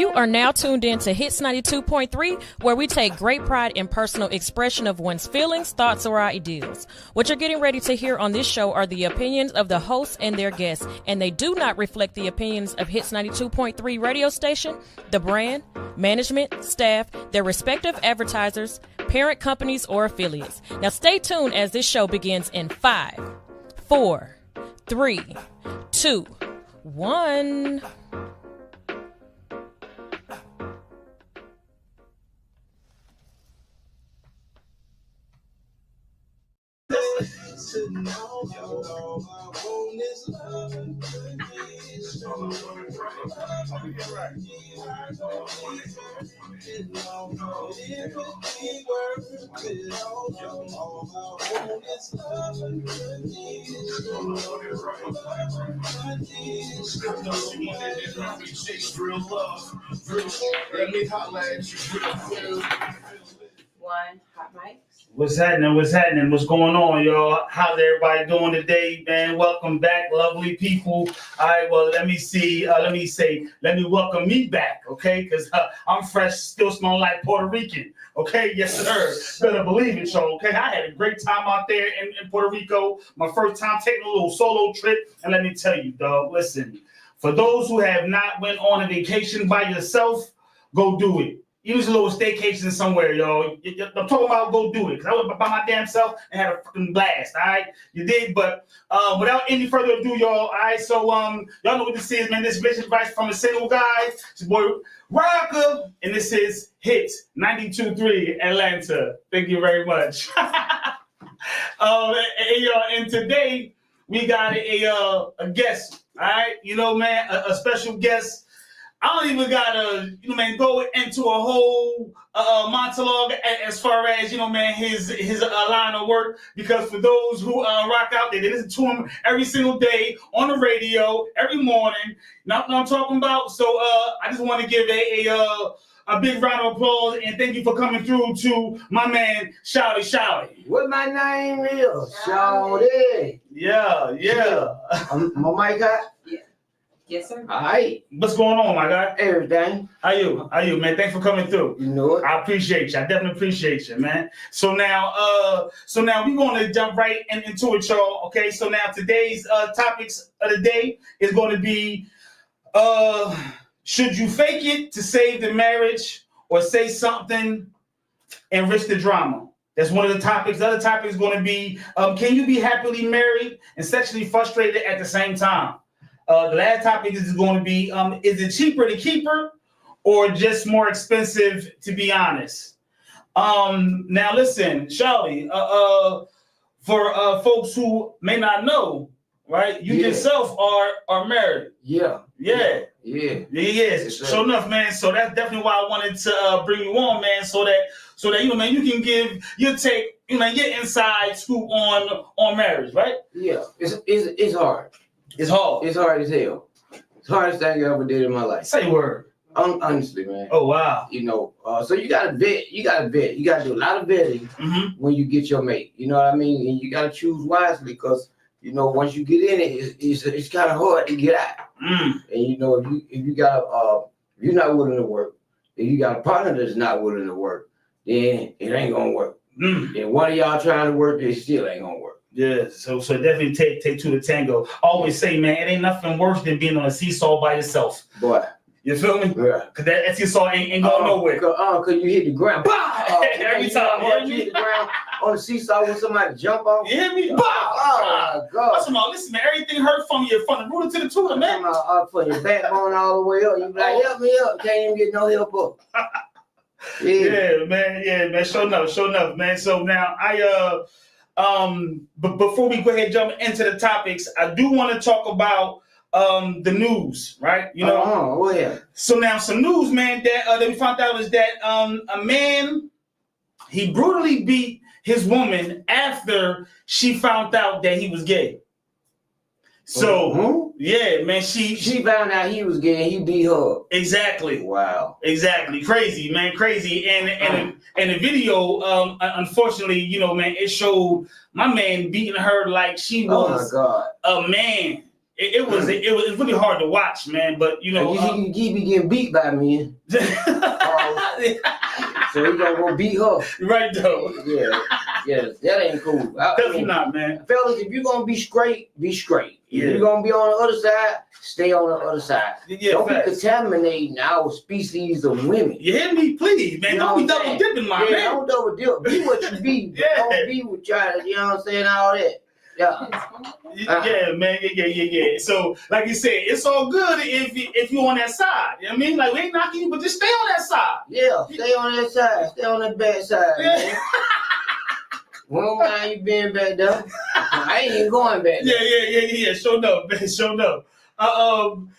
You are now tuned in to Hits 92.3, where we take great pride in personal expression of one's feelings, thoughts, or ideals. What you're getting ready to hear on this show are the opinions of the hosts and their guests, and they do not reflect the opinions of Hits 92.3 radio station, the brand, management, staff, their respective advertisers, parent companies, or affiliates. Now stay tuned as this show begins in 5, 4, 3, 2, 1. One hot mic. What's happening? What's happening? What's going on, y'all? How's everybody doing today, man? Welcome back, lovely people. All right, well, let me welcome me back, okay? Because I'm fresh, still smelling like Puerto Rican, okay? Yes, sir. Better believe it, y'all, okay? I had a great time out there in Puerto Rico. My first time taking a little solo trip. And let me tell you, dog, listen, for those who have not went on a vacation by yourself, go do it. Even a little staycation somewhere, y'all. I'm talking about go do it. Because I went by my damn self and had a fucking blast, all right? You did, but without any further ado, y'all, all right? So, y'all know what this is, man. This bitch advice from a single guy. It's your boy, Rocca, and this is Hits 92.3 Atlanta. Thank you very much. And today, we got a guest, all right? You know, man, a special guest. I don't even gotta, go into a whole monologue as far as, his line of work, because for those who rock out there, they listen to him every single day on the radio, every morning. Not what I'm talking about. So I just want to give a big round of applause and thank you for coming through to my man, Shouty. What my name is? Shouty. Yeah. My mic hot? Yes, sir. All right. What's going on, my guy? Everything. How you, man? Thanks for coming through. You know it. I appreciate you. I definitely appreciate you, man. So now we're going to jump right into it, y'all. Okay. So now today's topics of the day is going to be, should you fake it to save the marriage or say something and risk the drama? That's one of the topics. The other topic is going to be, can you be happily married and sexually frustrated at the same time? The last topic is going to be, is it cheaper to keep her or just more expensive, to be honest? Now, listen, Shouty, for folks who may not know, right, you yourself are married. Yeah. Sure enough, man. So that's definitely why I wanted to bring you on, man, so that man, you can give your take, your inside scoop on marriage, right? Yeah. It's hard. It's hard. It's hard as hell. It's the hardest thing I ever did in my life. Say a word. Honestly, man. Oh, wow. So you gotta vet. You gotta do a lot of vetting when you get your mate. You know what I mean? And you gotta choose wisely, because once you get in it, it's kind of hard to get out. And if you're not willing to work, if you got a partner that's not willing to work, then it ain't gonna work. And one of y'all trying to work, it still ain't gonna work. Yeah, so definitely take two to tango. Always say, man, it ain't nothing worse than being on a seesaw by yourself. Boy. You feel me? Yeah. Because that seesaw ain't going nowhere. Because you hit the ground. Every time. You hit the ground on the seesaw when somebody jump off. You hear me? Oh, my God. That's about, listen, man, everything hurt from the rooter to the tutor, man. From your backbone all the way up. You be like, help me up. Can't even get no help up. Yeah, man. Sure enough, man. So now but before we go ahead and jump into the topics, I do want to talk about the news, right? So now some news, man, that we found out is that a man, he brutally beat his woman after she found out that he was gay. So yeah, man, she found out he was gay and he beat her. Exactly. Wow. Exactly. Crazy, man. Crazy. And the video, unfortunately, man, it showed my man beating her like she was a man. it was really hard to watch, man. But you know, he be getting beat by me. So he gonna go beat her. Right though. Yeah, that ain't cool. Definitely not, man. Fellas, if you're gonna be straight, be straight. Yeah. If you're gonna be on the other side, stay on the other side. Yeah, don't facts. be contaminating our species of women. You hear me? Please, man. You Don't be know double dipping, my man. Don't double dip. Be what you be. Don't be what y'all, you know what I'm saying, all that. Yeah. Yeah, man. Yeah. So, like you said, it's all good if you're on that side. You know what I mean? Like, we ain't knocking you, but just stay on that side. Yeah, stay on that side. Stay on that bad side, man. We don't mind you being back there. I ain't even going back there. Yeah. Show enough, man. Show enough.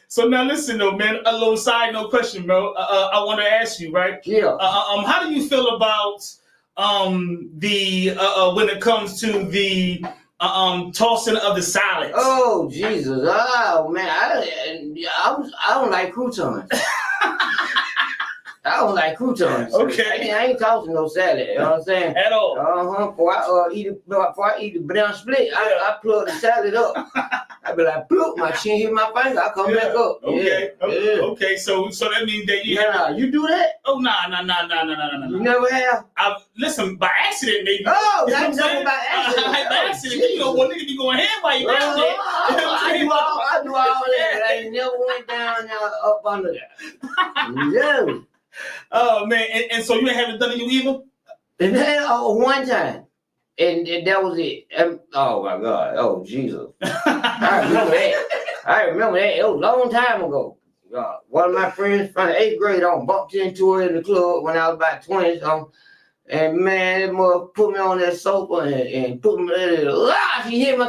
So now listen though, man. A little side note question, bro. I want to ask you, right? Yeah. How do you feel about the when it comes to the tossing of the salads? Oh Jesus! Oh man, I don't like croutons. I don't like croutons. Okay. I ain't tossing no salad. You know what I'm saying? At all. Before I eat the brown split, I plug the salad up. I be like, plug, my chin hit my finger. I come back up. Okay. So that means that you do that? Oh nah. You never have? Listen, by accident maybe. Oh, that's never by accident. By accident. You know, one nigga be going ham while you down there. I do all that. I ain't never went down there up under that. No. Oh man, and so you haven't done it you either? And then one time. And that was it. Oh my God. Oh Jesus. I remember that. It was a long time ago. One of my friends from the 8th grade bumped into her in the club when I was about 20 something. And man, that mother put me on that sofa and put me she hit my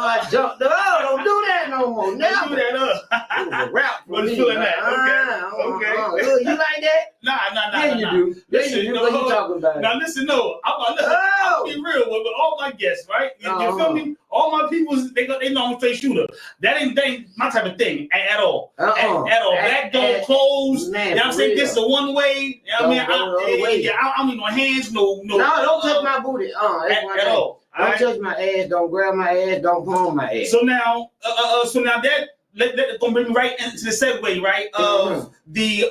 I jumped up. Oh, don't do that no more. Now do that up. It was a rap for me. Feeling that. Okay. You like that? Nah. Yeah, you do. Listen, you do. What you talking about? Now listen, I'll be real with all my guests, right? You feel me? All my people, they know I'm a straight shooter. That ain't my type of thing at all. At all. Back door closed. Man, you know what I'm saying? This is a one way. You know what I mean? I don't need no hands, no. No, don't touch my booty. At all. Don't touch my ass. Don't grab my ass. Don't palm my ass. So now that that's gonna bring me right into the segue, right? Of the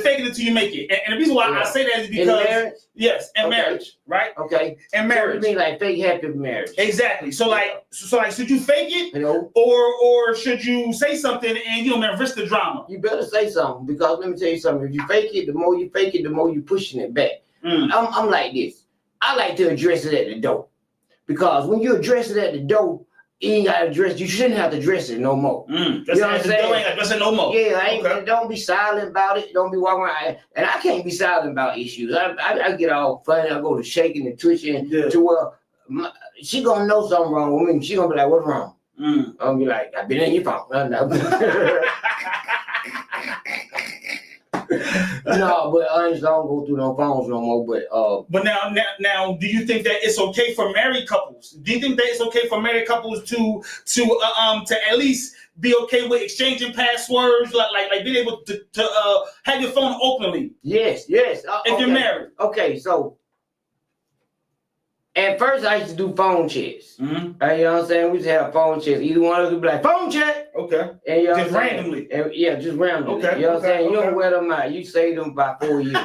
faking it till you make it. And the reason why I say that is because marriage? Yes, and marriage, right? Okay. And marriage. So you mean like fake happy marriage? Exactly. So like should you fake it? No. Or should you say something and risk the drama? You better say something, because let me tell you something. If you fake it, the more you fake it, the more you pushing it back. I'm like this. I like to address it at the door. Because when you address it at the door, you ain't got to address. You shouldn't have to address it no more. You know what I'm saying? Ain't address it no more. Yeah, don't be silent about it. Don't be walking around. And I can't be silent about issues. I get all funny. I go to shaking and twitching to where she gonna know something wrong with me. She gonna be like, "What's wrong?" I'm gonna be like, "I've been in your phone." No, but I just don't go through no phones no more. But now, do you think that it's okay for married couples? Do you think that it's okay for married couples to at least be okay with exchanging passwords, like being able to have your phone openly? Yes. If you're married. Okay, so at first I used to do phone checks. You know what I'm saying? We used to have phone checks. Either one of us would be like, phone check. Okay. And just randomly. Just randomly. Okay. You know what I'm saying? You don't wear them out. You save them by 4 years.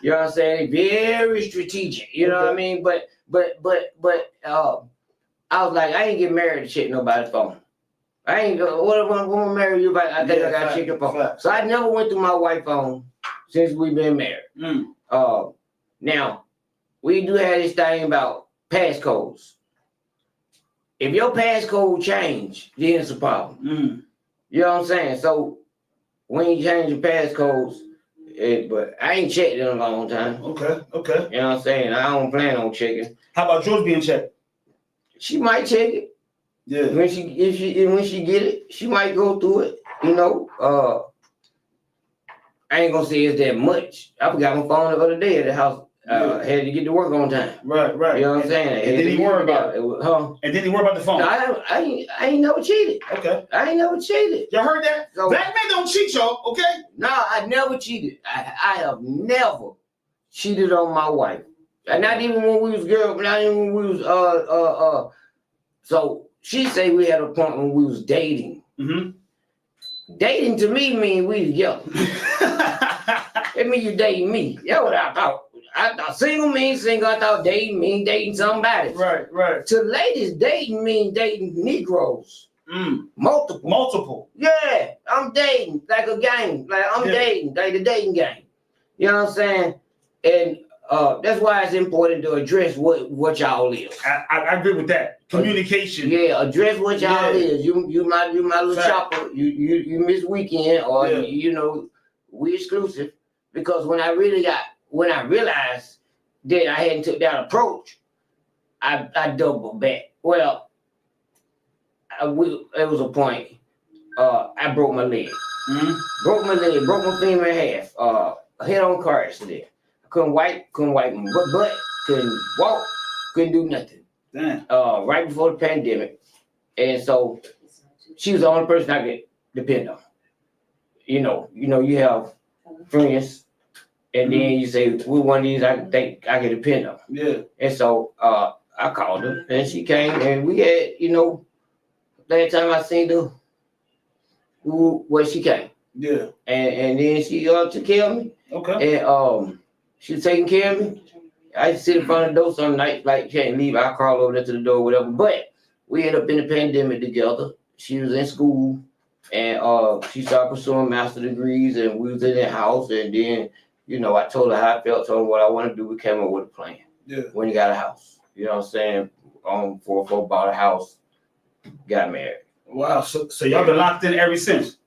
You know what I'm saying? Very strategic. You know what I mean? But I was like, I ain't get married to check nobody's phone. I ain't go. What if I'm married you? But I think I gotta check your phone. So I never went through my wife's phone since we've been married. Now we do have this thing about passcodes. If your passcode change, then it's a problem. You know what I'm saying? So when you change your passcodes, but I ain't checked in a long time. Okay. You know what I'm saying? I don't plan on checking. How about yours being checked? She might check it. Yeah. When she get it, she might go through it. You know, I ain't gonna say it's that much. I forgot my phone the other day at the house. Had to get to work on time. Right. You know what I'm saying? And then he worry about it. And then he worry about the phone. No, I ain't never cheated. Okay. I ain't never cheated. Y'all heard that? So, black men don't cheat, y'all. Okay. No, I never cheated. I have never cheated on my wife. And not even when we was girls. Not even when we was So she say we had a point when we was dating. Dating to me mean we together. It mean you dating me. That's what I thought. I thought single means single. I thought dating mean dating somebody. Right. To ladies, dating mean dating Negroes. Multiple. Yeah, I'm dating like a game. Like I'm dating, like the dating game. You know what I'm saying? And that's why it's important to address what y'all is. I agree with that. Communication. Yeah, address what y'all is. You my little chopper. You miss weekend or you know we exclusive. Because when I realized that I hadn't took that approach, I doubled back. Well, it was a point. I broke my leg. Broke my femur in half. Head-on car accident. I couldn't wipe my butt, couldn't walk, couldn't do nothing. Damn. Right before the pandemic. And so she was the only person I could depend on. You know, you have friends, and then you say, "We're one of these I think I can depend on." Yeah. And so I called her, and she came, and we had, last time I seen her, she came. Yeah. And then she took care of me. Okay. And she was taking care of me. I used to sit in front of the door some nights, like can't leave. I crawl over there to the door, whatever. But we ended up in the pandemic together. She was in school. And she started pursuing master degrees, and we was in the house. And then, I told her how I felt, told her what I want to do. We came up with a plan. Yeah. When you got a house, you know what I'm saying? 4 bought a house, got married. Wow. So y'all been locked in ever since.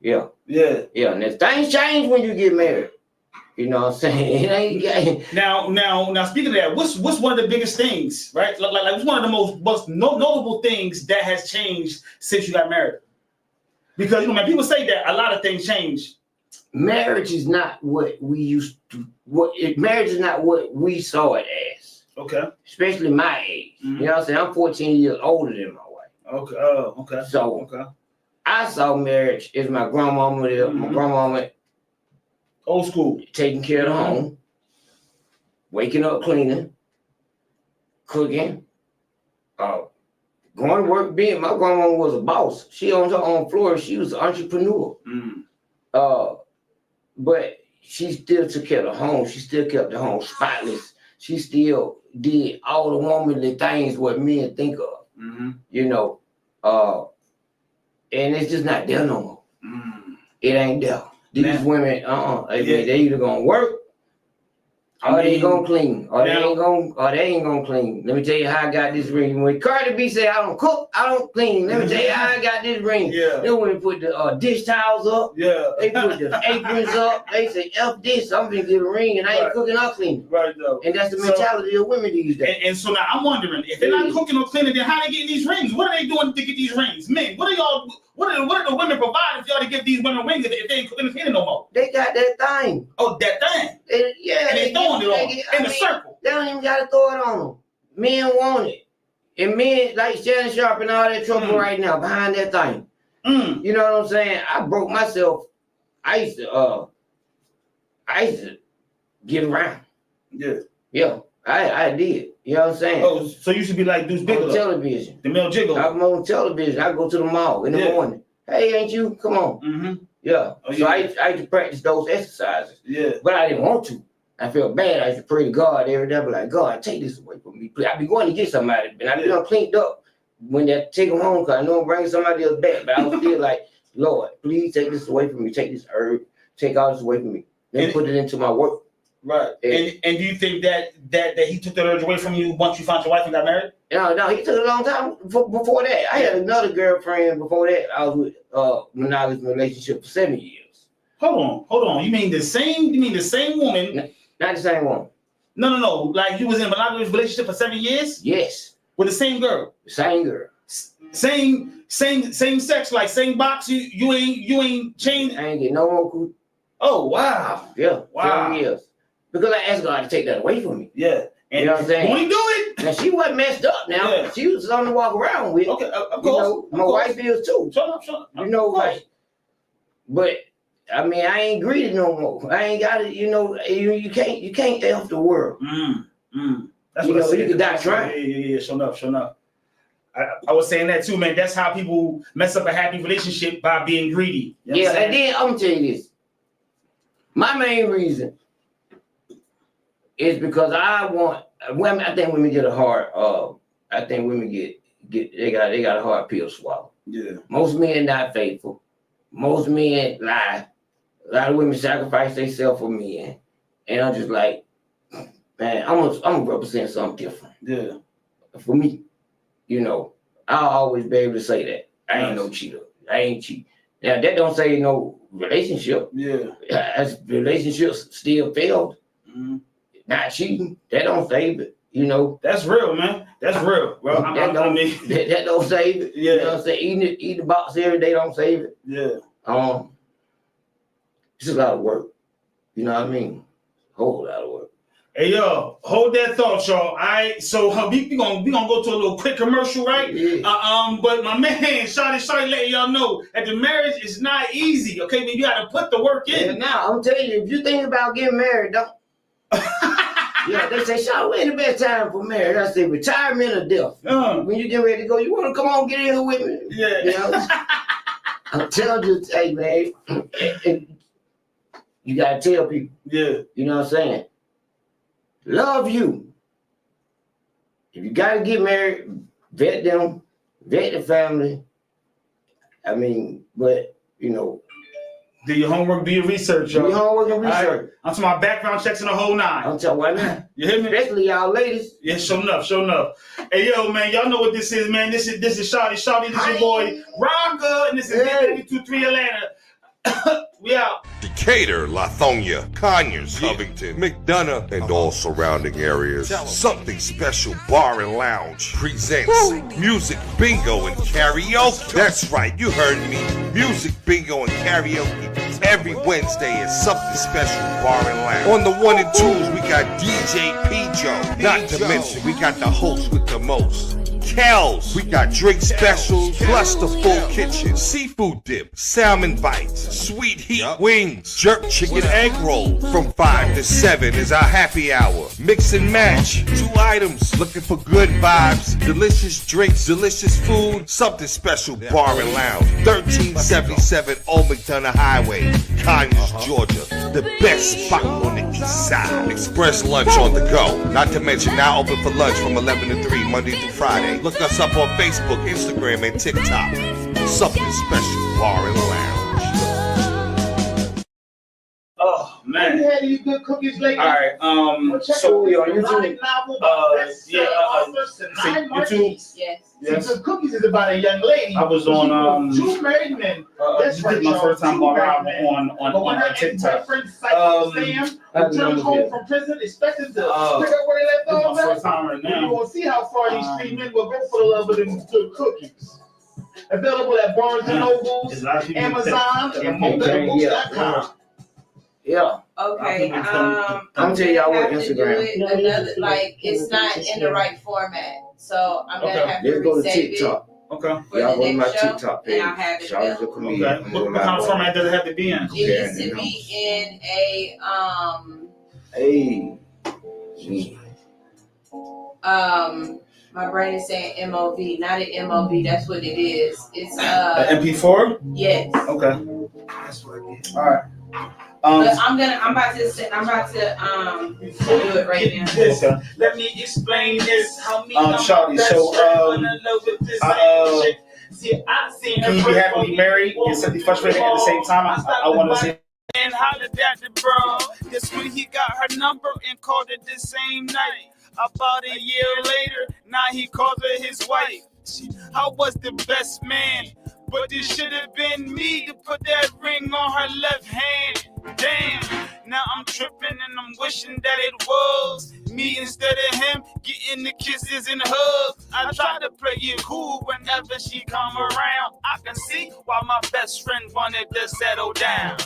Yeah. Yeah. Yeah. And things change when you get married. You know what I'm saying? It ain't. Now. Speaking of that, what's one of the biggest things, right? Like what's one of the most notable things that has changed since you got married? Because when people say that, a lot of things change. Marriage is not what we used to. Marriage is not what we saw it as. Okay. Especially my age. You know what I'm saying? I'm 14 years older than my wife. Okay. Oh, okay. So I saw marriage as my grandmama. My grandmama. Old school. Taking care of the home. Waking up, cleaning, cooking. Going to work, my grandma was a boss. She owned her own floor. She was an entrepreneur. But she still took care of the home. She still kept the home spotless. She still did all the womanly things what men think of. And it's just not there no more. It ain't there. These women, they either gonna work or they ain't gonna clean, or they ain't gonna clean. Let me tell you how I got this ring. When Cardi B said, "I don't cook, I don't clean," let me tell you how I got this ring. They went and put the dish towels up. They put the aprons up. They say, "F this, I'm gonna get a ring, and I ain't cooking or cleaning." Right though. And that's the mentality of women these days. And so now I'm wondering, if they're not cooking or cleaning, then how they getting these rings? What are they doing to get these rings? Men, what are the women providing for y'all to give these women rings if they ain't cooking or cleaning no more? They got that thing. Oh, that thing. And they throwing it on in a circle. They don't even gotta throw it on them. Men want it. And men like Shannon Sharp and all that trouble right now behind that thing. You know what I'm saying? I broke myself. I used to get around. Yeah, I did. You know what I'm saying? Oh, so you should be like Deuce Bigelow. On television. The male gigolo. I'm on television. I go to the mall in the morning. Hey, ain't you? Come on. Yeah. So I used to practice those exercises. Yeah. But I didn't want to. I felt bad. I used to pray to God every day. I be like, "God, take this away from me. Please." I be going to get somebody. And I be done cleaned up when they take them home because I know I'm bringing somebody else back. But I was still like, "Lord, please take this away from me. Take this herb. Take all this away from me. Then put it into my work." Right. And do you think that he took the urge away from you once you found your wife and got married? No, he took a long time before that. I had another girlfriend before that. I was with monogamous relationship for 7 years. Hold on. You mean the same woman? Not the same woman. No. Like you was in a monogamous relationship for 7 years? Yes. With the same girl? The same girl. Same sex, like same box. You ain't changed. I ain't get no more cool. Oh wow. Yeah. Wow. 7 years. Because I asked God to take that away from me. Yeah. And you know what I'm saying? Won't he do it? Now she wasn't messed up now. Yeah. She was something to walk around with. Okay, of course. My wife is too. Shut up. Like, but I mean, I ain't greedy no more. I ain't got it. You can't F the world. That's what I said. You can die trying. Yeah. Show enough. I was saying that too, man. That's how people mess up a happy relationship, by being greedy. You know Yeah, and then I'm gonna tell you this. My main reason is because I think women get a hard. I think women they got a hard pill to swallow. Yeah. Most men not faithful. Most men lie. A lot of women sacrifice themselves for men, and I'm just like, man, I'm gonna represent something different. Yeah. For me, I'll always be able to say that I ain't no cheater. I ain't cheat. Now that don't say no relationship. Yeah. As relationships still failed. Mm-hmm. Not cheating. That don't save it. That's real, man. That's real. Well, that don't save it. Yeah. You know what I'm saying? Eating the box every day don't save it. Yeah. It's a lot of work. You know what I mean? Whole lot of work. Hey yo, hold that thought, y'all. All right, so we gonna go to a little quick commercial, right? Yeah. But my man, Shawty letting y'all know that the marriage is not easy. Okay, you gotta put the work in. Yeah, now I'm telling you, if you think about getting married, don't. Yeah, they say, Shawty, when the best time for marriage? I say retirement or death. When you get ready to go, you want to come on, get in here with me? Yeah. I'm telling you, hey man, you gotta tell people. Yeah. You know what I'm saying? Love you. If you gotta get married, vet them, vet the family. I mean, but do your homework, do your research, y'all. Do your homework and research. Right. I'm talking about background checks and the whole nine. I'm telling you, why not? You hear me? Especially y'all ladies. Yeah, sure enough. Hey, yo, man, y'all know what this is, man. This is Shawty. Shawty, this is your boy, Rocca, and this is 92.3 Atlanta. We out. Decatur, Lithonia, Conyers, Covington, McDonough, and all surrounding areas. Something Special Bar and Lounge presents Music Bingo and Karaoke. That's right, you heard me. Music Bingo and Karaoke every Wednesday at Something Special Bar and Lounge. On the 1 and 2s, we got DJ P-Joe. Not to mention, we got the host with the most, Kells. We got drink specials, plus the full kitchen, seafood dip, salmon bites, sweet heat wings, jerk chicken egg roll. From 5 to 7 is our happy hour. Mix and match, 2 items. Looking for good vibes, delicious drinks, delicious food. Something Special Bar and Lounge, 1377 Old McDonough Highway, Conyers, Georgia. The best spot on the east side. Express lunch on the go. Not to mention now open for lunch from 11 to 3 Monday through Friday. Look us up on Facebook, Instagram, and TikTok. Something Special Bar and Lounge. Oh man. You had any good cookies lately? All right. So we on YouTube. YouTube. Yes. Some cookies is about a young lady. I was on two married men. This is my first time going live on TikTok. Sam returned home from prison, expected to pick up where they left off. First time right now. You will see how far these 3 men will go for the love of them good cookies. Available at Barnes and Nobles, Amazon, and Mocha.com. Yeah. Okay. I'm telling y'all what Instagram. Another, it's not in the right format, so I'm gonna have to Let's go to resave TikTok. Okay. For Y'all the go to my next show, TikTok page. and I'll have it Shawty's a available. comedian. Okay. What kind of format does it have to be in? It needs to be in a Hey. my brain is saying MOV, not an MOV. That's what it is. It's MP4. yes. Okay. That's what I get. All right. But I'm about to do it right now. Okay. Let me explain this. How me Shawty, so can you be happily married and simply frustrated at the same time? I want to say. And hollered at the bro. This when he got her number and called it the same night. About a year later, now he calls her his wife. I was the best man, but it should have been me to put that ring on her left hand. Damn, now I'm tripping and I'm wishing that it was me instead of him getting the kisses and hugs. I try to play it cool whenever she come around. I can see why my best friend wanted to settle down.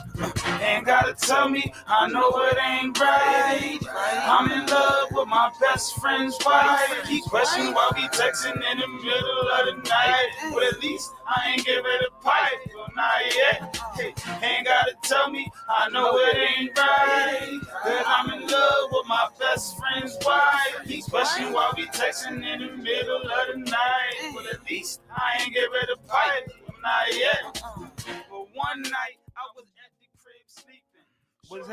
Ain't gotta tell me, I know it ain't right. I'm in love with my best friend's wife. He questioned why we texting in the middle of the night. But at least I ain't give it a pipe, well, not yet. Hey, ain't gotta tell me, I know it ain't right. That I'm in love with my best friend's wife. He's questioning why we texting in the middle of the night. But at least. I ain't get rid of pipe, not yet. But one night I was at the crib sleeping. What's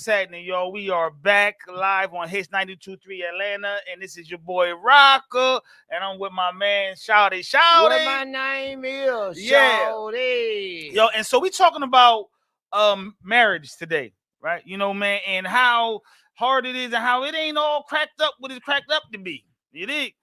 happening, y'all? We are back live on Hits 92.3 Atlanta, and this is your boy Rocca, and I'm with my man Shawty. What my name is, Shawty. Yo, and so we talking about marriage today, right? You know, man, and how hard it is and how it ain't all cracked up what it's cracked up to be. It ain't.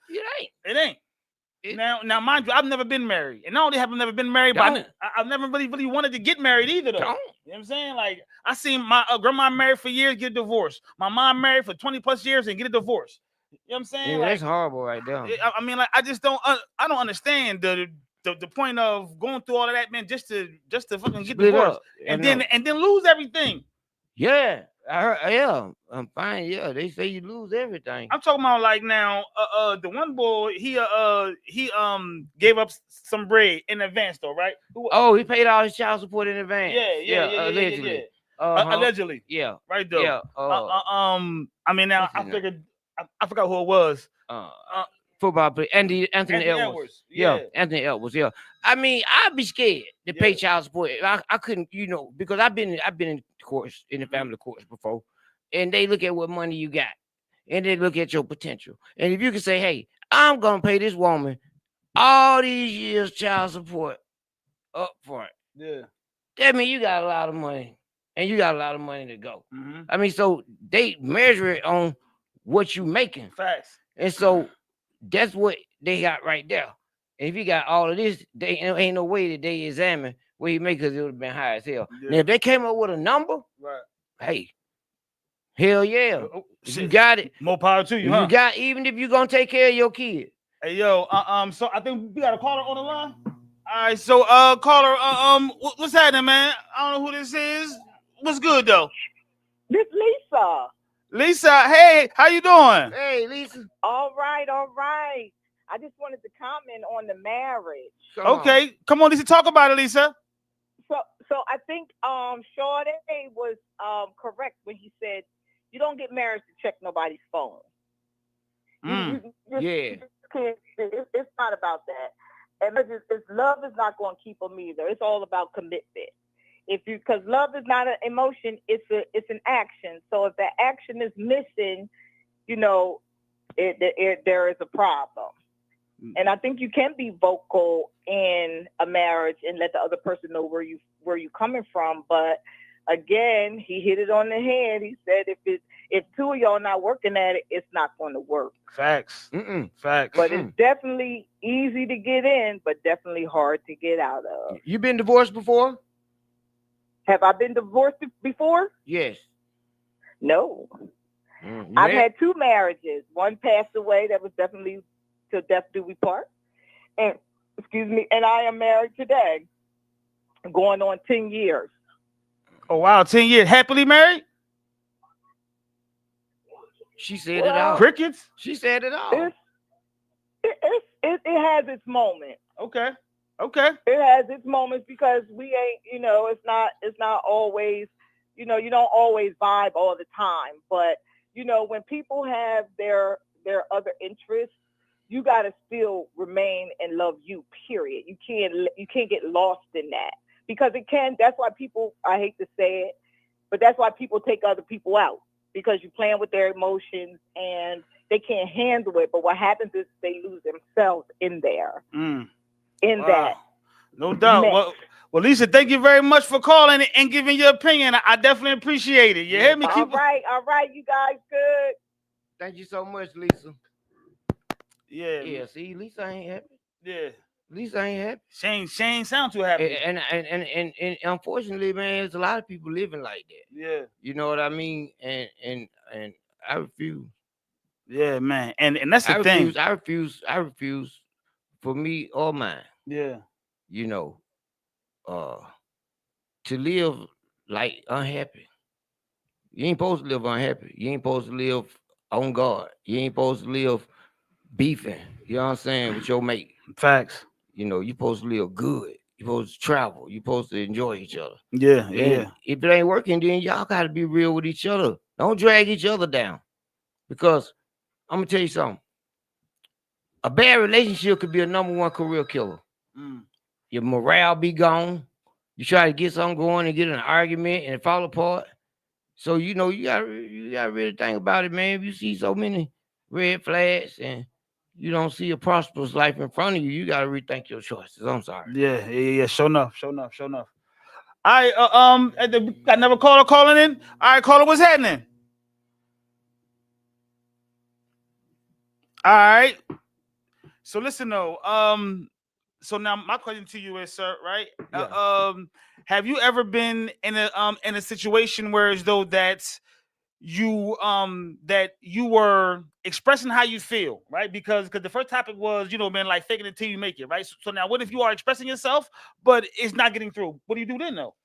Now, mind you, I've never been married, and not only have I never been married, but I've never really wanted to get married either, though. You know what I'm saying? Like, I seen my grandma married for years, get a divorce. My mom married for 20 plus years and get a divorce. You know what I'm saying? Yeah, like, that's horrible, right there. I mean, like, I just don't. I don't understand the point of going through all of that, man, just to fucking get divorced and then lose everything. Yeah. I heard, I'm fine. Yeah, they say you lose everything. I'm talking about like now, the one boy he gave up some bread in advance though, right? Oh, he paid all his child support in advance. Yeah, allegedly. Allegedly. Yeah, right though. Yeah. I mean now I figured I forgot who it was. Football player Anthony Edwards. Yeah, Anthony Edwards. Yeah. I mean, I'd be scared to pay child support. I couldn't, because I've been in courts, in the family courts before, and they look at what money you got, and they look at your potential. And if you can say, "Hey, I'm gonna pay this woman all these years child support up front," that means you got a lot of money, and you got a lot of money to go. Mm-hmm. I mean, so they measure it on what you making. Facts. And so that's what they got right there. And if you got all of this, they ain't no way that they examine what you make, because it would have been high as hell. Now, if they came up with a number, hey, hell yeah. You got it. More power to you, huh? You got, even if you're gonna take care of your kid. Hey, yo, so I think we got a caller on the line. All right, so caller, what's happening, man? I don't know who this is. What's good though? This Lisa. Lisa, hey, how you doing? Hey, Lisa. All right. I just wanted to comment on the marriage. Okay, come on, Lisa, talk about it, Lisa. So I think Shawty was correct when he said you don't get married to check nobody's phone. It's not about that. And love is not going to keep them either. It's all about commitment. Because love is not an emotion, it's an action. So if that action is missing, there is a problem. And I think you can be vocal in a marriage and let the other person know where you coming from. But again, he hit it on the head. He said if two of y'all not working at it, it's not going to work. Facts. Facts. But it's definitely easy to get in, but definitely hard to get out of. You been divorced before? Have I been divorced before? Yes. No. I've had two marriages. One passed away. That was definitely till death do we part. And and I am married today, going on 10 years. Oh wow, 10 years. Happily married? She said it all. Crickets? She said it all. It has its moment. Okay. It has its moments because we ain't, it's not always, you don't always vibe all the time. But, when people have their other interests, you got to still remain and love you, period. You can't get lost in that, because that's why people, I hate to say it, but that's why people take other people out, because you're playing with their emotions and they can't handle it. But what happens is they lose themselves in there. That. No doubt. Well, Lisa, thank you very much for calling and giving your opinion. I definitely appreciate it. You hear me? All right. You guys good. Thank you so much, Lisa. Yeah. See, Lisa ain't happy. Yeah. Lisa ain't happy. She ain't sound too happy. And unfortunately, man, there's a lot of people living like that. Yeah. You know what I mean? And I refuse. Yeah, man. And that's the thing. I refuse for me or mine. Yeah. To live like unhappy. You ain't supposed to live unhappy. You ain't supposed to live on guard. You ain't supposed to live beefing. You know what I'm saying? With your mate. Facts. You're supposed to live good. You're supposed to travel. You're supposed to enjoy each other. Yeah. If it ain't working, then y'all got to be real with each other. Don't drag each other down. Because I'm going to tell you something. A bad relationship could be a #1 career killer. Your morale be gone. You try to get something going and get in an argument and it fall apart. So you gotta really think about it, man. If you see so many red flags and you don't see a prosperous life in front of you, you gotta rethink your choices. I'm sorry. Yeah. Sure enough. All right, got another caller calling in. All right, caller, what's happening? All right. So listen though, so now my question to you is, sir, right? Yeah. Have you ever been in a situation where as though that you were expressing how you feel, right? Because the first topic was, man, like faking it till you make it, right? So now what if you are expressing yourself, but it's not getting through? What do you do then though?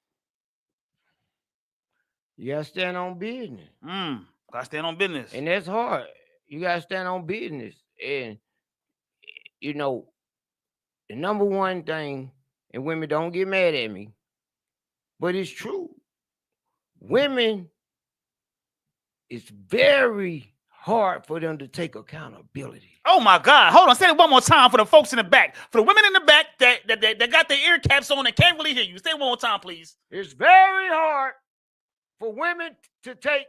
You gotta stand on business. Gotta stand on business. And that's hard. You gotta stand on business. And the #1 thing, and women don't get mad at me, but it's true. Women, it's very hard for them to take accountability. Oh my God. Hold on. Say it one more time for the folks in the back. For the women in the back that got their ear caps on and can't really hear you. Say it one more time, please. It's very hard for women to take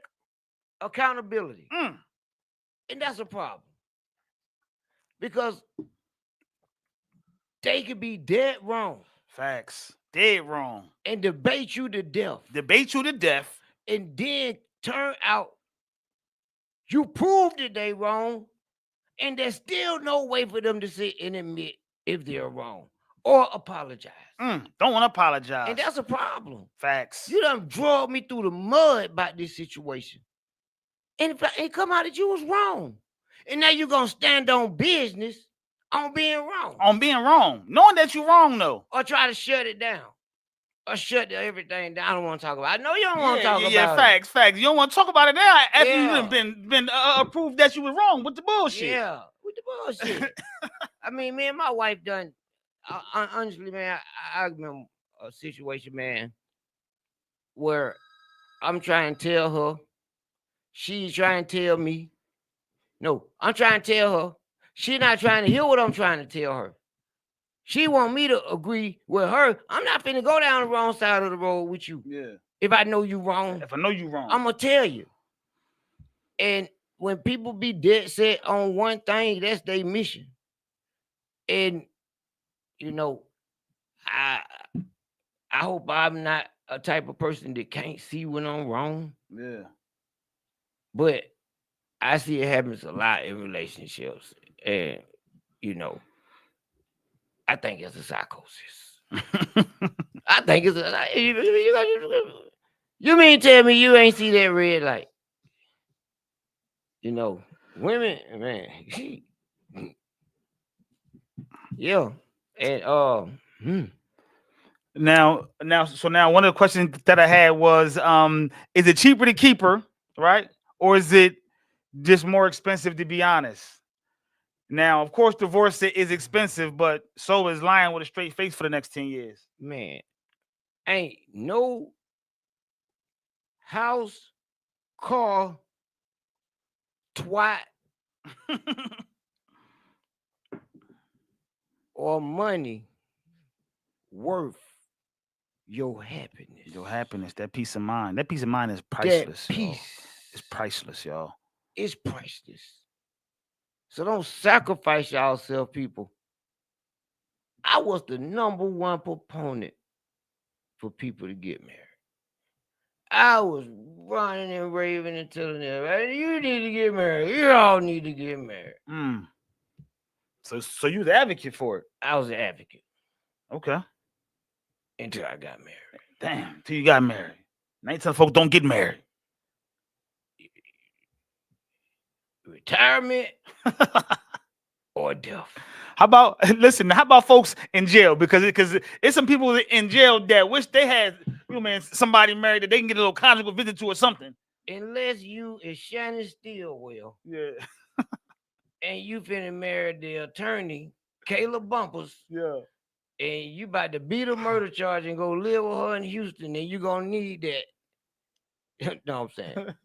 accountability. And that's a problem. Because they could be dead wrong. Facts. Dead wrong. And debate you to death. And then turn out you proved that they wrong. And there's still no way for them to sit and admit if they're wrong or apologize. Don't want to apologize. And that's a problem. Facts. You done drove me through the mud about this situation. And it come out that you was wrong. And now you're going to stand on business on being wrong. Knowing that you're wrong, though. Or try to shut it down. Or shut everything down. I don't want to talk about it. I know you don't want to talk about it. Yeah, facts. You don't want to talk about it now after you've been approved that you were wrong with the bullshit. Yeah, with the bullshit. I mean, me and my wife done, honestly, man, I remember a situation, man, where I'm trying to tell her, she's trying to tell me. No, I'm trying to tell her. She's not trying to hear what I'm trying to tell her. She want me to agree with her. I'm not finna go down the wrong side of the road with you. Yeah. If I know you wrong. I'm going to tell you. And when people be dead set on one thing, that's their mission. And, I hope I'm not a type of person that can't see when I'm wrong. Yeah. But I see it happens a lot in relationships. And, I think it's a psychosis. I think it's you mean tell me you ain't see that red light? Women, man. Yeah. And Now, one of the questions that I had was, is it cheaper to keep her, right? Or is it just more expensive, to be honest? Now, of course, divorce is expensive, but so is lying with a straight face for the next 10 years. Man, ain't no house, car, twat, or money worth your happiness. Your happiness, that peace of mind. That peace of mind is priceless. That peace. It's priceless, y'all. It's priceless. So don't sacrifice yourself, people. I was the #1 proponent for people to get married. I was running and raving and telling them, hey, you need to get married. You all need to get married. So you the advocate for it? I was the advocate. Okay. Until I got married. Damn, until you got married. Now you tell folks don't get married. Retirement or death. How about folks in jail? Because it's some people in jail that wish they had, somebody married that they can get a little conjugal visit to or something. Unless you is Shannon Stillwell. Yeah. And you finna marry the attorney, Kayla Bumpers. Yeah. And you about to beat a murder charge and go live with her in Houston, and you gonna need that. You know what I'm saying?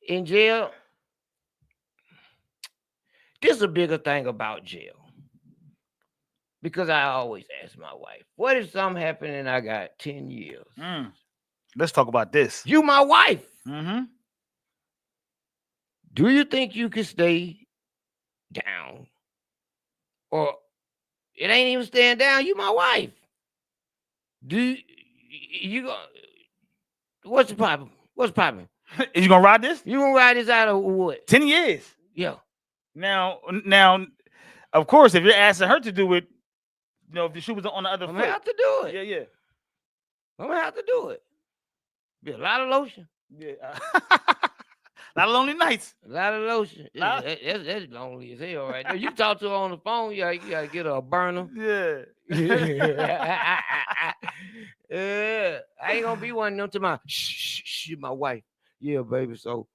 In jail, this is a bigger thing about jail. Because I always ask my wife, what if something happened and I got 10 years? Let's talk about this. You my wife. Mm-hmm. Do you think you can stay down? Or it ain't even staying down. You my wife. Do you what's the problem? What's the problem? Is you gonna ride this? You gonna ride this out of what? 10 years. Yeah. Now, of course, if you're asking her to do it, if the shoe was on the other I'm foot. gonna have to do it. Yeah. I'm gonna have to do it. Be a lot of lotion. Yeah. A lot of lonely nights. A lot of lotion. That's lonely as hell right there. You talk to her on the phone, you gotta get her a burner. Yeah. I ain't gonna be one of them to my shh, my wife. Yeah, baby. So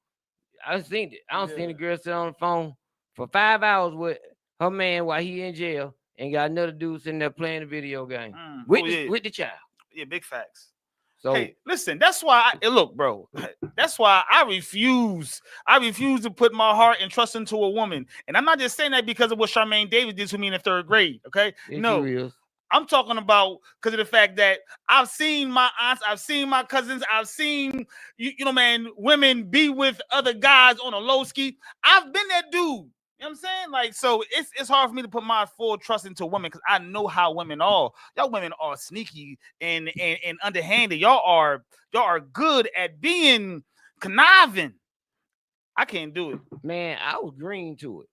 I seen it. I don't seen the girl sit on the phone for 5 hours with her man while he in jail and got another dude sitting there playing the video game with the child. Yeah, big facts. So hey, listen, that's why look, bro. That's why I refuse to put my heart and trust into a woman. And I'm not just saying that because of what Charmaine Davis did to me in the 3rd grade. Okay, no, I'm talking about because of the fact that I've seen my aunts, I've seen my cousins, I've seen women be with other guys on a low ski. I've been that dude. You know what I'm saying? Like, so it's hard for me to put my full trust into a woman because I know how women are. Y'all women are sneaky and underhanded. Y'all are good at being conniving. I can't do it. Man, I was green to it.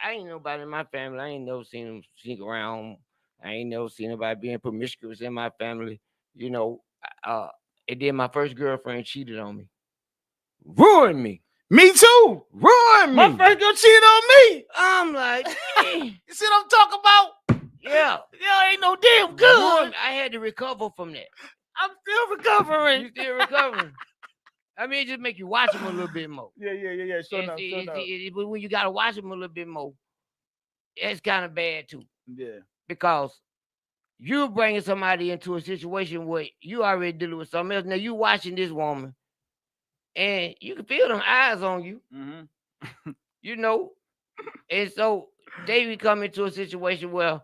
I ain't nobody in my family. I ain't never seen them sneak around. I ain't never seen anybody being promiscuous in my family. And then my first girlfriend cheated on me. Ruined me. Me too. Ruined me. My first girl cheated on me. I'm like, you see what I'm talking about? Yeah. Yeah, ain't no damn good. I had to recover from that. I'm still recovering. You still recovering. I mean, it just make you watch them a little bit more. Yeah. Sure enough. But when you got to watch them a little bit more, it's kind of bad too. Yeah. Because you're bringing somebody into a situation where you already dealing with something else. Now you watching this woman, and you can feel them eyes on you. Mm-hmm. And so they come into a situation where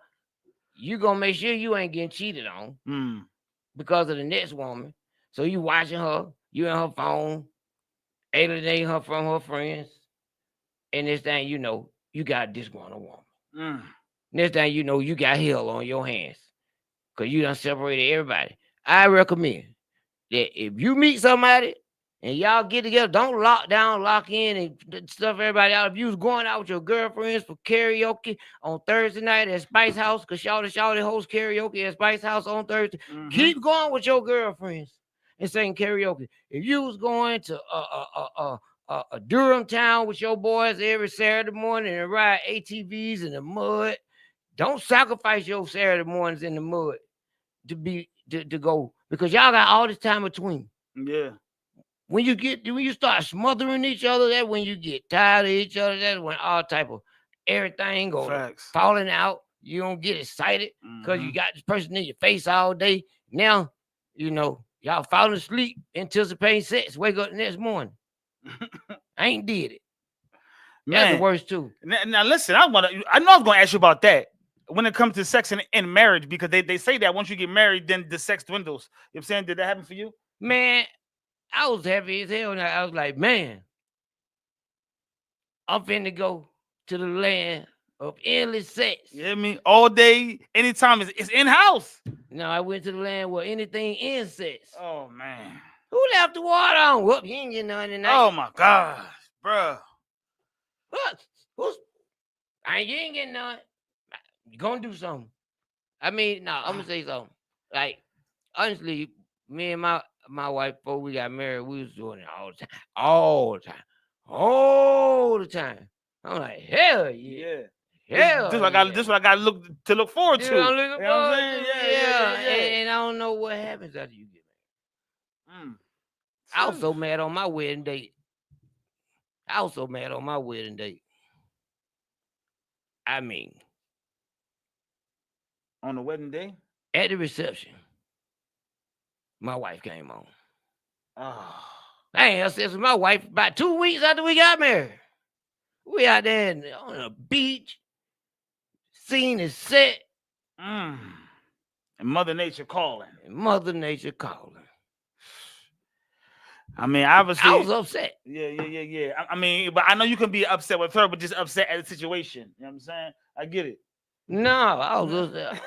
you gonna make sure you ain't getting cheated on because of the next woman. So you watching her, you in her phone, alienating her from her friends, and this thing you got a disgruntled woman. Next thing you got hell on your hands because you done separated everybody. I recommend that if you meet somebody and y'all get together, don't lock in and stuff everybody out. If you was going out with your girlfriends for karaoke on Thursday night at Spice House, because Shawty hosts karaoke at Spice House on Thursday, keep going with your girlfriends and sing karaoke. If you was going to Durham town with your boys every Saturday morning and ride ATVs in the mud, don't sacrifice your Saturday mornings in the mud to go, because y'all got all this time between. Yeah. When you start smothering each other, that's when you get tired of each other. That's when all type of everything goes falling out. You don't get excited because you got this person in your face all day. Now, y'all falling asleep, anticipating sex. Wake up the next morning. I ain't did it. That's the worst too. Now listen, I know I was gonna ask you about that when it comes to sex in marriage, because they say that once you get married, then the sex dwindles. You know what I'm saying? Did that happen for you? Man, I was happy as hell. Now I was like, man, I'm finna go to the land of endless sex. You hear me? All day, anytime. It's in-house. No, I went to the land where anything ends sex. Oh, man. Who left the water on? Whoop, you ain't getting none tonight. Oh, my gosh, bro. You ain't getting none. You gonna do something. I mean, no, I'm gonna say something. Like, honestly, me and my wife, before we got married, we was doing it all the time. I'm like, hell yeah. Hell this what I got to look forward to. You know what I'm saying? Yeah. And I don't know what happens after you get married. I was so mad on my wedding date. I mean, on the wedding day? At the reception, my wife came on. Oh. I ain't had sex with my wife about 2 weeks after we got married. We out there on the beach, scene is set. And Mother Nature calling. Mother Nature calling. I mean, obviously, I was upset. Yeah. I mean, but I know you can be upset with her, but just upset at the situation. You know what I'm saying? I get it. No, I was upset.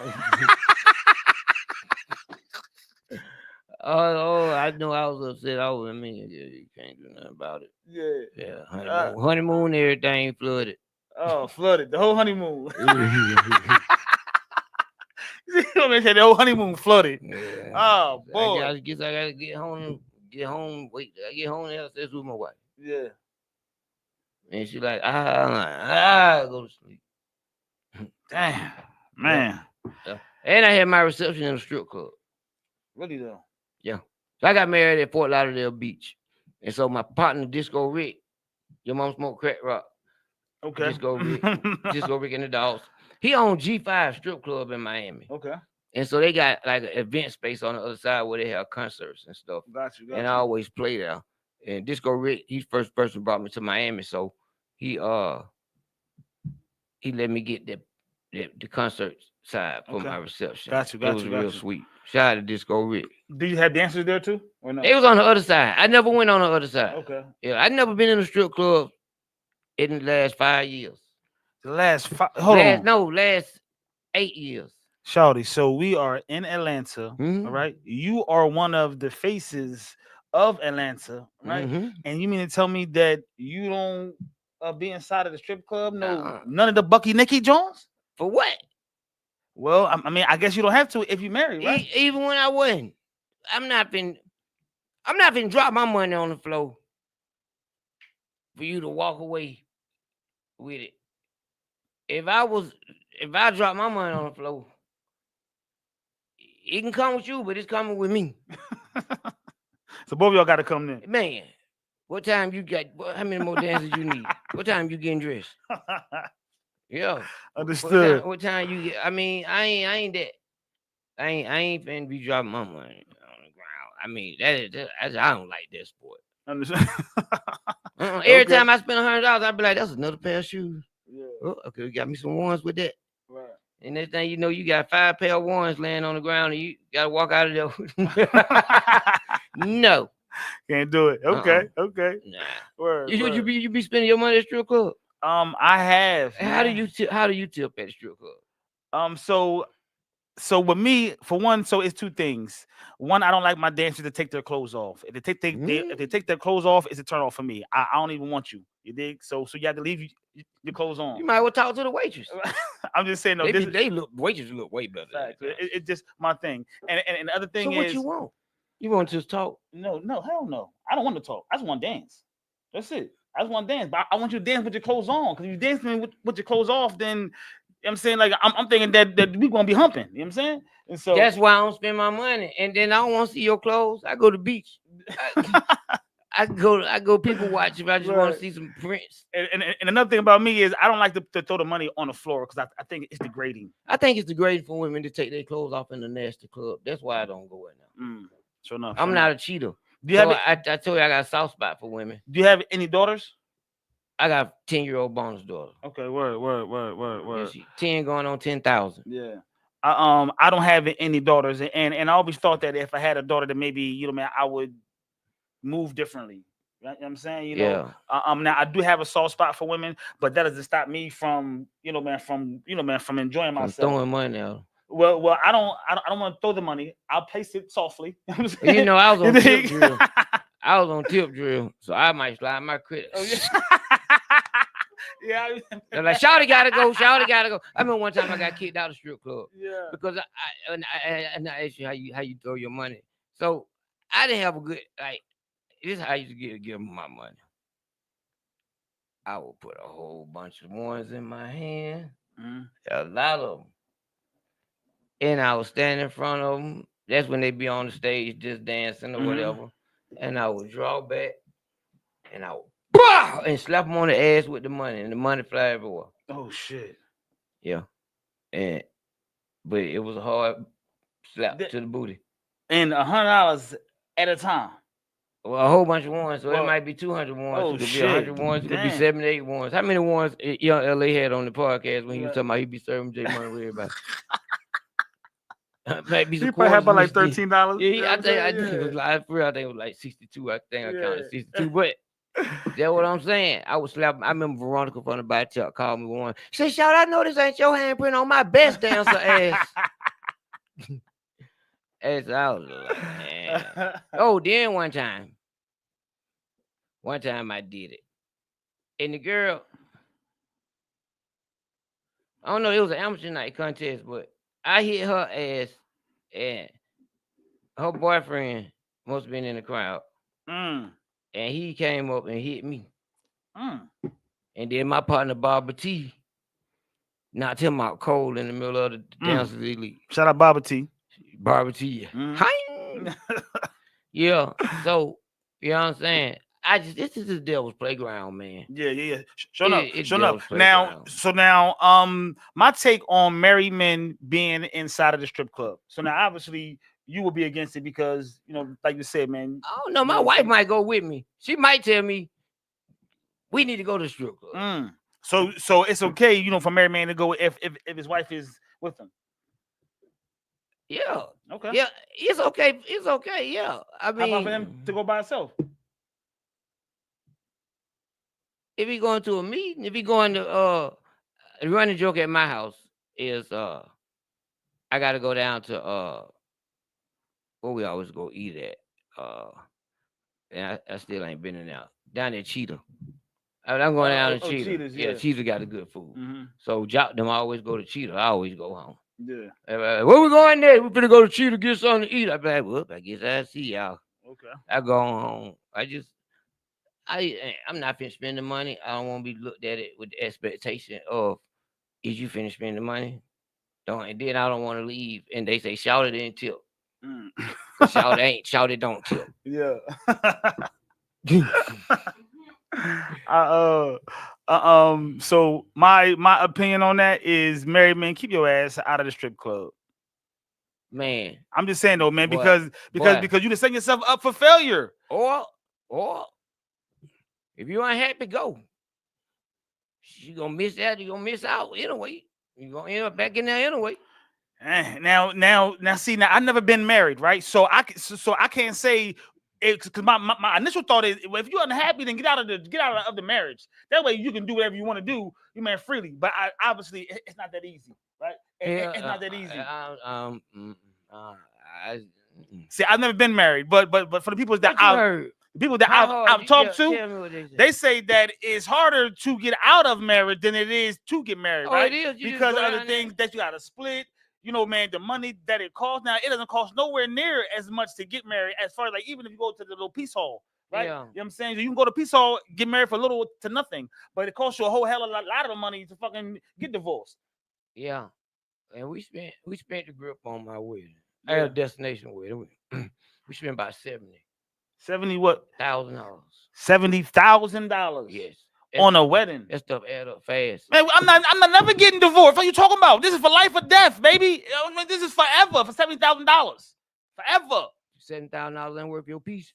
Oh, I know I was upset. I mean, you can't do nothing about it. Yeah. Honeymoon, everything flooded. Oh, flooded. The whole honeymoon. The whole honeymoon flooded. Yeah. Oh boy. I guess I gotta get home. Wait, I get home and upstairs with my wife. Yeah. And she like, go to sleep. Damn, man. Yeah. And I had my reception in a strip club. Really though? Yeah. So I got married at Fort Lauderdale Beach. And so my partner, Disco Rick, your mom smoked crack rock. Okay. Disco Rick and the Dogs. He owned G5 strip club in Miami. Okay. And so they got like an event space on the other side where they have concerts and stuff. Got you. And I always play there. And Disco Rick, he's first person brought me to Miami. So he let me get the concert side for my reception. Got you. It was real sweet. Shout out to Disco Rick. Did you have dancers there too? Or no? It was on the other side. I never went on the other side. Okay. Yeah, I'd never been in a strip club in the last 5 years. The last last 8 years. Shawty, so we are in Atlanta, all right? You are one of the faces of Atlanta, right? And you mean to tell me that you don't be inside of the strip club? No, none of the Bucky Nikki Jones? For what? Well, I mean, I guess you don't have to if you married, right? Even when I wasn't. I'm not finna drop my money on the floor for you to walk away with it. If I drop my money on the floor, it can come with you, but it's coming with me. So both of y'all got to come in. Man, what time you got? How many more dances you need? What time you getting dressed? Yeah. Understood. What time you get? I mean, I ain't that. I ain't finna be dropping my money on the ground. I mean, I don't like that sport. Understand? Every time I spend $100, I'd be like, that's another pair of shoes. Yeah. Oh, okay, we got me some ones with that. Right. And next thing you know, you got 5 pair of ones laying on the ground, and you gotta walk out of there. No, can't do it. Okay. Nah. Word. You be spending your money at strip club? I have. How do you tip at a strip club? So with me, for one, so it's two things. One, I don't like my dancers to take their clothes off. If they take their clothes off, it's a turn off for me. I don't even want you. You dig? So you have to leave your clothes on. You might well talk to the waitress. I'm just saying, no. Waitresses look way better. It's just my thing. And the other thing is, what you want? You want to just talk? No, hell no. I don't want to talk. I just want to dance. That's it. I just want to dance. But I want you to dance with your clothes on. Because if you dance with your clothes off, then you know what I'm saying, like I'm thinking that we gonna be humping. You know what I'm saying? And so that's why I don't spend my money. And then I don't want to see your clothes. I go to the beach. I go people watch if I just want to see some prints. And another thing about me is I don't like to throw the money on the floor because I think it's degrading. I think it's degrading for women to take their clothes off in the nasty club. That's why I don't go in there. Sure enough. I'm not a cheater. I told you I got a soft spot for women. Do you have any daughters? I got a 10-year-old bonus daughter. Okay, word. 10 going on 10,000. Yeah. I don't have any daughters, and I always thought that if I had a daughter, that maybe I would move differently. You know what I'm saying? Now I do have a soft spot for women, but that doesn't stop me from from enjoying myself. Throwing money out. Well, I don't want to throw the money. I'll place it softly. I was on tip drill. I was on tip drill, so I might slide my credit. Oh, yeah. Yeah, they're like, Shawty gotta go. I remember one time I got kicked out of the strip club. Yeah, because I asked you how you throw your money. So I didn't have a good this is how I used to give them my money. I would put a whole bunch of ones in my hand, a lot of them, and I would stand in front of them. That's when they be on the stage just dancing or whatever, and I would draw back, and I would and slap them on the ass with the money, and the money fly everywhere. Oh shit! Yeah, but it was a hard slap to the booty. And $100 at a time. Well, a whole bunch of ones, so it might be 200 ones. Oh, it could shit. be 100 ones. It could be 78 ones. How many ones Young LA had on the podcast when he was talking about he be serving J Money with everybody? Maybe some He probably had about like quarters. $13. Yeah, I think it was like for real. I think it was like 62. I think I counted 62. But that's what I'm saying. I was slapping. I remember Veronica from the back truck called me one. She said, "Shout, I know this ain't your handprint on my best dancer ass." As I was like, man. Oh, then one time I did it, and the girl, I don't know, it was an amateur night contest, but I hit her ass, and her boyfriend must have been in the crowd, and he came up and hit me, and then my partner Barbara T knocked him out cold in the middle of the Dancers Elite. Shout out Barbara T. Barbara T. Yeah. So you know what I'm saying? This is the devil's playground, man. Yeah. Shut up. Now, my take on married men being inside of the strip club. So now, obviously, you will be against it because, like you said, man. I don't know. My wife might go with me. She might tell me we need to go to the strip club. So it's okay, for married man to go if his wife is with him. Yeah. Okay. Yeah, it's okay. It's okay. Yeah. I mean, how about for him to go by himself? If he going to a meeting, if he going to the running joke at my house is I gotta go down to where we always go eat at. And I still ain't been in there. Down at Cheetah. I'm going down to Cheetah. Yeah, Cheetah got the good food. So them always go to Cheetah. I always go home. Yeah. Where we going there? We're gonna go to Cheetah, get something to eat. I be like, well, I guess I see y'all. Okay. I go home. I'm not finna spend the money. I don't want to be looked at it with the expectation of, is you finna spend the money? And then I don't want to leave. And they say, shout it in tip. Shout it don't tip. Yeah. So my opinion on that is, married men, keep your ass out of the strip club. Man, I'm just saying though, man, because you just setting yourself up for failure. Or if you ain't happy, go. You gonna miss out. You gonna miss out anyway. You gonna end up back in there anyway. Now, see, I've never been married, right? So I can't say it, because my initial thought is, if you're unhappy, then get out of the marriage. That way you can do whatever you want to do, freely. But obviously, it's not that easy, right? It's not that easy. See, I've never been married, but for the people that I've talked to, they say that it's harder to get out of marriage than it is to get married, right? It is. Because of the things that you got to split. Man, the money that it costs. Now, it doesn't cost nowhere near as much to get married, as far as like, even if you go to the little peace hall, right? Yeah. You know what I'm saying? So you can go to peace hall, get married for little to nothing, but it costs you a whole hell of a lot of money to fucking get divorced. Yeah. And we spent the grip on my wedding. I had a destination wedding. We spent about $70 what? $1,000. $70,000. Yes. On a wedding. That stuff add up fast. Man, I'm not never getting divorced. What are you talking about? This is for life or death, baby. This is forever for $70,000. Forever. $7,000 ain't worth your piece.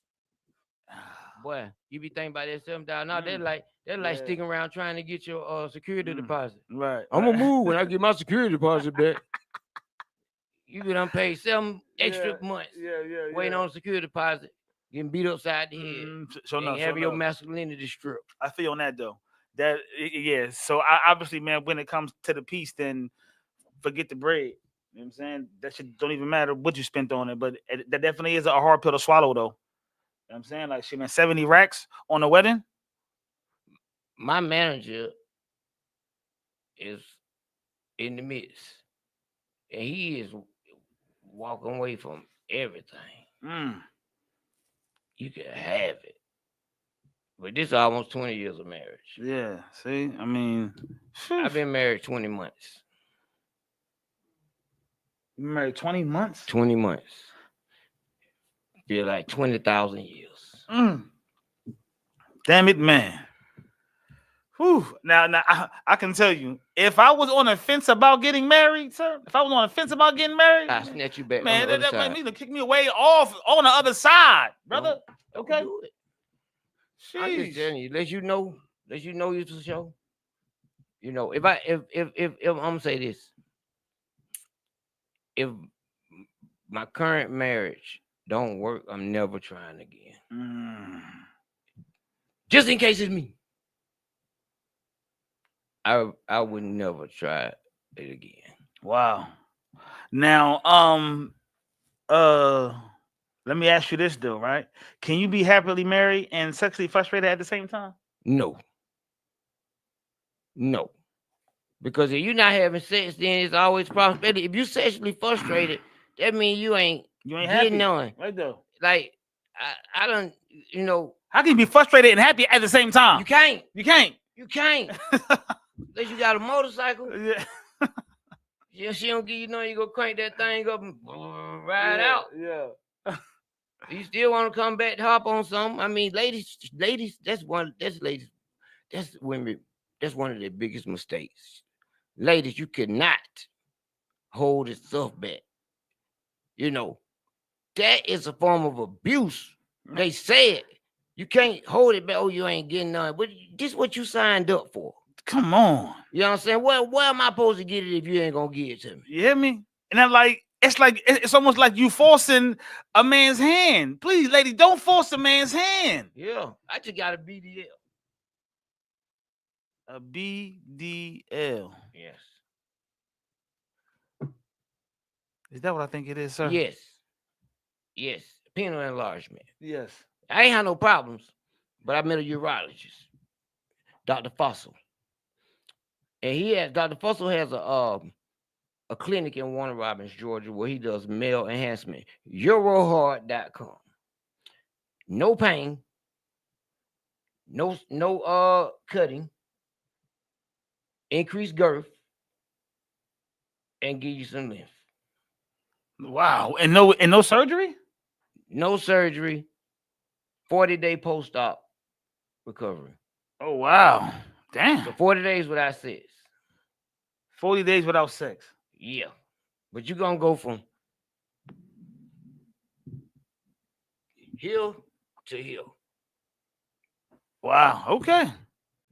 Boy, you be thinking about that $7,000. They're like sticking around trying to get your security deposit. Right. I'm gonna move when I get my security deposit back. You get unpaid 7 extra months. Waiting on a security deposit. Getting beat upside the head. Have your masculinity stripped. I feel on that though. So I obviously, man, when it comes to the piece, then forget the bread. You know what I'm saying? That shit don't even matter what you spent on it, but that definitely is a hard pill to swallow though. You know what I'm saying? Like, shit, man, 70 racks on a wedding. My manager is in the midst, and he is walking away from everything. You can have it. But this is almost 20 years of marriage. Yeah, see? I mean, I've been married 20 months. You married 20 months? 20 months. Feel like 20,000 years. Damn it, man. Whew. Now I can tell you, if I was on the fence about getting married, sir, I snatch you back. Man, that might need to kick me away off on the other side, brother. Don't Okay. do it. I'm just telling you, let you know you for sure. If I'm gonna say this, if my current marriage don't work, I'm never trying again. Just in case it's me. I would never try it again. Wow. Now, let me ask you this though, right? Can you be happily married and sexually frustrated at the same time? No. Because if you're not having sex, then it's always prosperity. If you're sexually frustrated, that means you ain't happy. Getting on. Right though. Like I don't, How can you be frustrated and happy at the same time? You can't. You can't. Unless you got a motorcycle. Yeah. She don't give you go crank that thing up and ride out. Yeah. You still want to come back to hop on something? I mean, ladies, that's women. That's one of their biggest mistakes. Ladies, you cannot hold this stuff back. That is a form of abuse. They said you can't hold it back. Oh, you ain't getting none. But this is what you signed up for. Come on. You know what I'm saying? Where am I supposed to get it if you ain't gonna give it to me? You hear me? And I'm like, it's almost like you forcing a man's hand. Please, lady, don't force a man's hand. Yeah, I just got a BDL. A BDL. Yes. Is that what I think it is, sir? Yes. Penile enlargement. Yes. I ain't had no problems, but I met a urologist, Dr. Fussell. And Dr. Fussell has a clinic in Warner Robins, Georgia, where he does male enhancement. Eurohard.com. No pain. No cutting. Increased girth. And give you some length. Wow. And no surgery? No surgery. 40-day post-op recovery. Oh, wow. Damn. So 40 days without sex. 40 days without sex. Yeah. But you're going to go from heel to heel. Wow. Okay.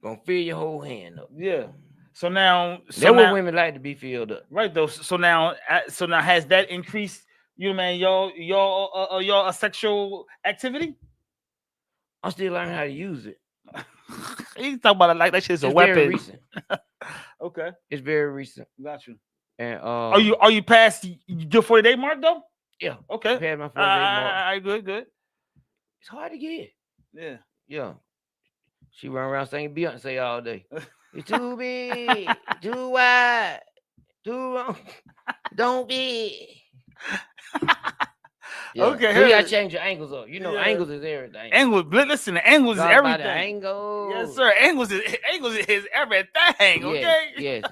Going to fill your whole hand up. Yeah. So now... That's what women like to be filled up. Right, though. So now has that increased, y'all sexual activity? I'm still learning how to use it. You talk about it like that shit's a weapon. Very recent. Okay. It's very recent. Got you. And are you past your 40-day mark though? Yeah. Okay. Past my 40-day mark. All right, good. It's hard to get. Yeah. Yeah. She run around singing Beyonce all day. It's too big, too wide, too long. Don't be. Yeah. Okay. So you gotta change your angles up. Angles is everything. Listen, the angles is everything. Angles. Yes, sir. Angles is everything. Okay. Yes.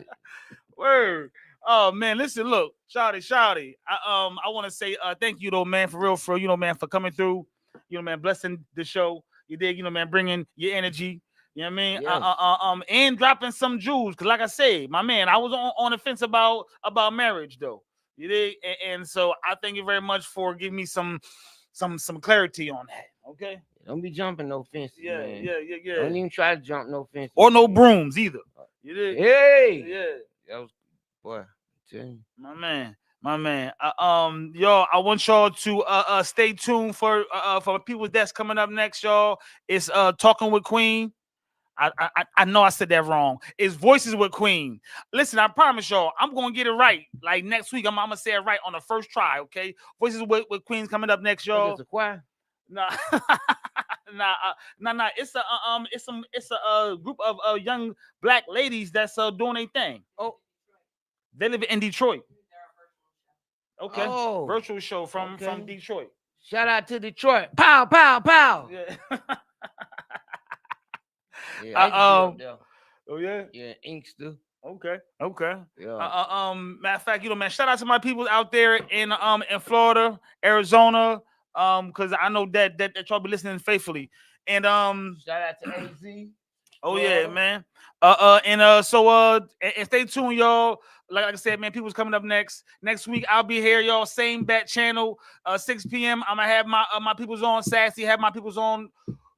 Word. Oh man, listen, look, Shawty. I want to say thank you though, man, for real, man, for coming through. Man, blessing the show. You did, man, bringing your energy. You know what I mean? Yes. And dropping some jewels, cause like I said, my man, I was on the fence about marriage though. You did, and so I thank you very much for giving me some clarity on that. Okay. Don't be jumping no fences. Yeah, man. yeah. Don't even try to jump no fences. Or no brooms either. You did. Hey. Yeah. That was boy. My man. Y'all, I want y'all to stay tuned for people that's coming up next, y'all. It's Talking with Queen. I know I said that wrong. It's Voices with Queen. Listen, I promise y'all, I'm gonna get it right. Like next week, I'm gonna say it right on the first try. Okay, Voices with Queen's coming up next, y'all. It's a choir. Nah. It's a group of young black ladies that's doing a thing. Oh, they live in Detroit. Okay, virtual show from Detroit. Shout out to Detroit. Pow, pow, pow. Yeah. Yeah, oh yeah. Yeah, Inkster. Okay. Yeah. Matter of fact, man, shout out to my people out there in Florida, Arizona, because I know that y'all be listening faithfully. And shout out to AZ. Oh yeah, man. And stay tuned, y'all. Like I said, man, people's coming up next week. I'll be here, y'all. Same bat channel, 6 p.m. I'm gonna have my people's on Sassy, have my people's on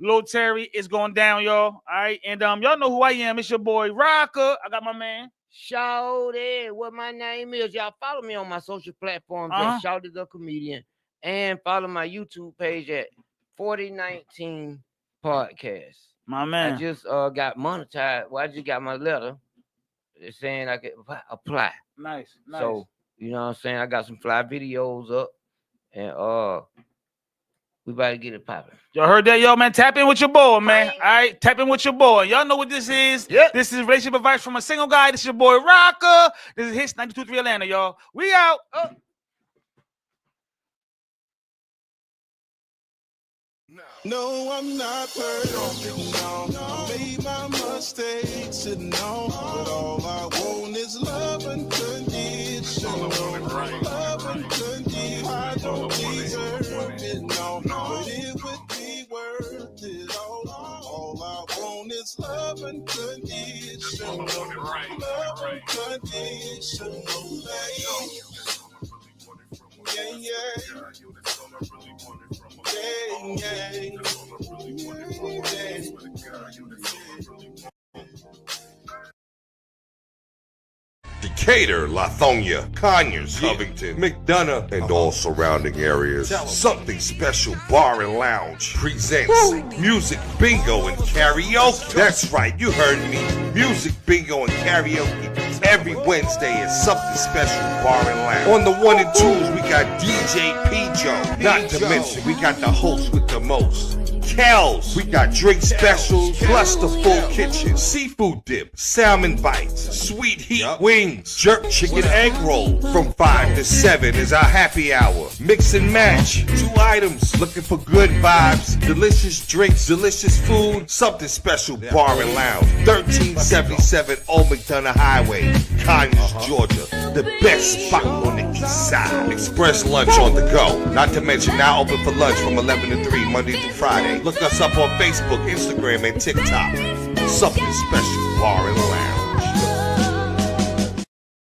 Lil Terry. It's going down, y'all. All right, and y'all know who I am. It's your boy Rocca. I got my man Shawty, what my name is. Y'all follow me on my social platforms at Shawty the Comedian. And follow my YouTube page at 4019 Podcast. My man. I just got monetized. Well, I just got my letter saying I could apply. Nice. So, you know what I'm saying? I got some fly videos up. And we about to get it popping. Y'all heard that, yo, man? Tap in with your boy, man. All right, tap in with your boy. Y'all know what this is. Yep. This is relationship advice from a single guy. This is your boy, Rocca. This is Hits 92.3 Atlanta, y'all. We out. No, I'm not perfect, no. Made my mistakes, no. But all I want is love unconditional. Love unconditional. I don't deserve it, no. But it would be worth it all I want is love unconditional. Love unconditional. Yeah. Decatur, Lithonia, Conyers, Covington, McDonough, and all surrounding areas. Something Special Bar and Lounge presents Music Bingo and Karaoke. That's right, you heard me. Music Bingo and Karaoke every Wednesday at Something Special Bar and Lounge. On the 1 and 2s, we got DJ P-Joe. Not to mention, we got the host with the most. Kells, we got drink specials, plus the full kitchen, seafood dip, salmon bites, sweet heat wings, jerk chicken egg roll. From 5 to 7 is our happy hour. Mix and match, 2 items, looking for good vibes, delicious drinks, delicious food. Something Special Bar and Lounge, 1377 Old McDonough Highway, Conyers, Georgia. The best spot on the east side. Express lunch on the go. Not to mention now open for lunch from 11 to 3 Monday through Friday. Look us up on Facebook, Instagram, and TikTok. Something Special Bar and Lounge.